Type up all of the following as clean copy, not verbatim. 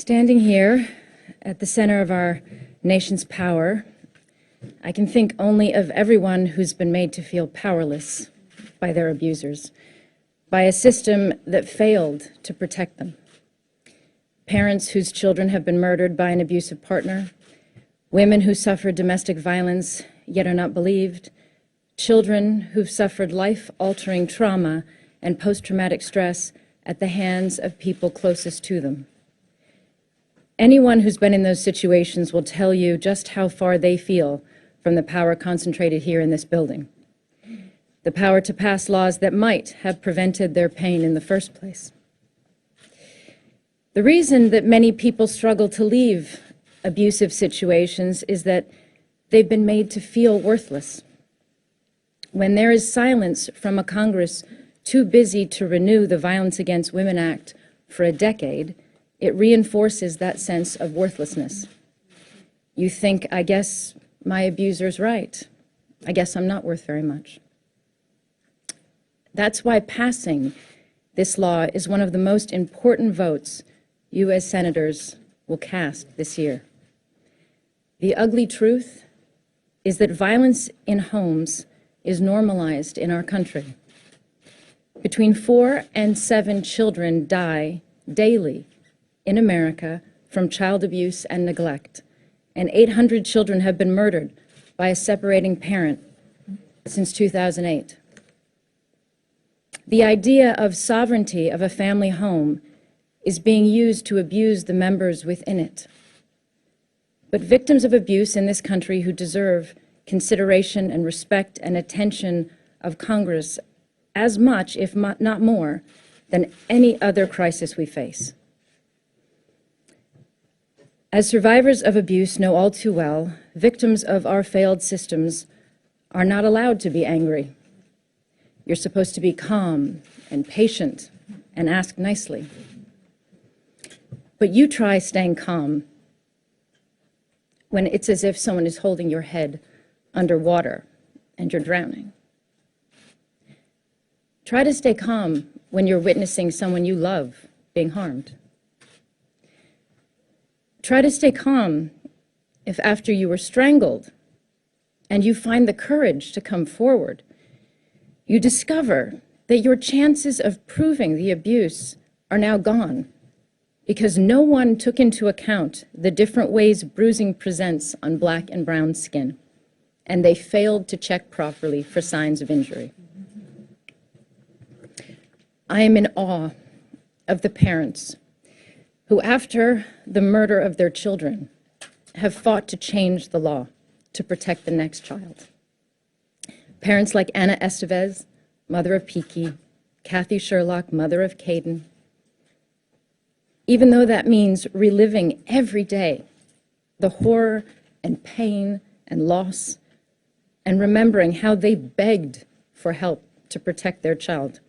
Standing here at the center of our nation's power, I can think only of everyone who's been made to feel powerless by their abusers, by a system that failed to protect them. Parents whose children have been murdered by an abusive partner, women who suffered domestic violence yet are not believed, children who've suffered life-altering trauma and post-traumatic stress at the hands of people closest to them. Anyone who's been in those situations will tell you just how far they feel from the power concentrated here in this building. The power to pass laws that might have prevented their pain in the first place. The reason that many people struggle to leave abusive situations is that they've been made to feel worthless. When there is silence from a Congress too busy to renew the Violence Against Women Act for a decade, it reinforces that sense of worthlessness. You think, I guess my abuser's right. I guess I'm not worth very much. That's why passing this law is one of the most important votes you as senators will cast this year. The ugly truth is that violence in homes is normalized in our country. Between 4 and 7 children die daily in America from child abuse and neglect, and 800 children have been murdered by a separating parent since 2008. The idea of sovereignty of a family home is being used to abuse the members within it. But victims of abuse in this country who deserve consideration and respect and attention of Congress as much, if not more, than any other crisis we face. As survivors of abuse know all too well, victims of our failed systems are not allowed to be angry. You're supposed to be calm and patient and ask nicely. But you try staying calm when it's as if someone is holding your head underwater and you're drowning. Try to stay calm when you're witnessing someone you love being harmed. Try to stay calm if after you were strangled and you find the courage to come forward, you discover that your chances of proving the abuse are now gone because no one took into account the different ways bruising presents on black and brown skin, and they failed to check properly for signs of injury. I am in awe of the parents who, after the murder of their children, have fought to change the law to protect the next child. Parents like Anna Estevez, mother of Piki, Kathy Sherlock, mother of Caden. Even though that means reliving every day the horror and pain and loss, and remembering how they begged for help to protect their child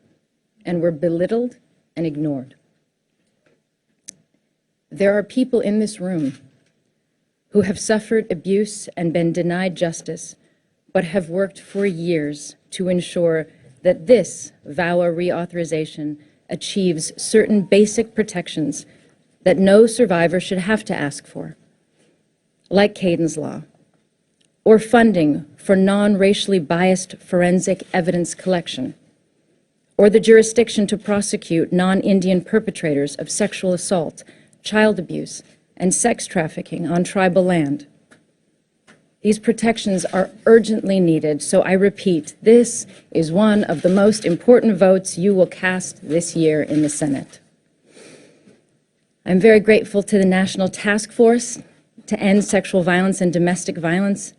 and were belittled and ignored. There are people in this room who have suffered abuse and been denied justice, but have worked for years to ensure that this VAWA reauthorization achieves certain basic protections that no survivor should have to ask for, like Caden's Law, or funding for non-racially biased forensic evidence collection, or the jurisdiction to prosecute non-Indian perpetrators of sexual assault, child abuse, and sex trafficking on tribal land. These protections are urgently needed, so I repeat, this is one of the most important votes you will cast this year in the Senate. I'm very grateful to the National Task Force to End Sexual Violence and Domestic Violence,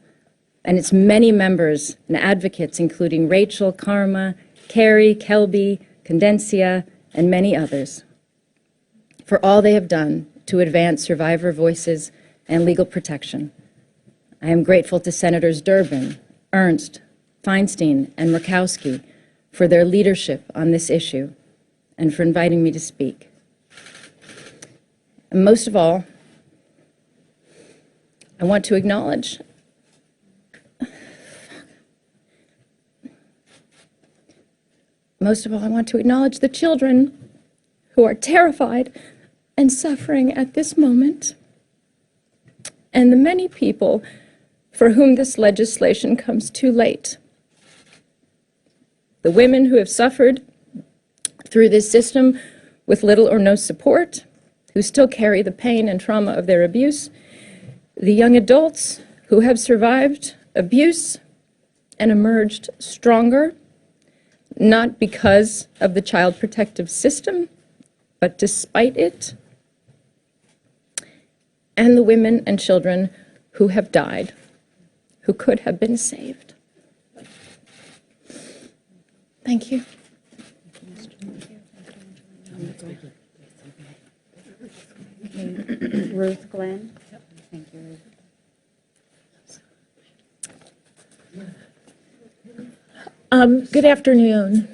and its many members and advocates, including Rachel, Karma, Carrie, Kelby, Condencia, and many others, for all they have done to advance survivor voices and legal protection. I am grateful to Senators Durbin, Ernst, Feinstein, and Murkowski for their leadership on this issue and for inviting me to speak. And most of all, I want to acknowledge the children who are terrified and suffering at this moment, and the many people for whom this legislation comes too late. The women who have suffered through this system with little or no support, who still carry the pain and trauma of their abuse, the young adults who have survived abuse and emerged stronger, not because of the child protective system, but despite it, and the women and children who have died, who could have been saved. Thank you. Ruth Glenn. Thank you, Ruth. Good afternoon.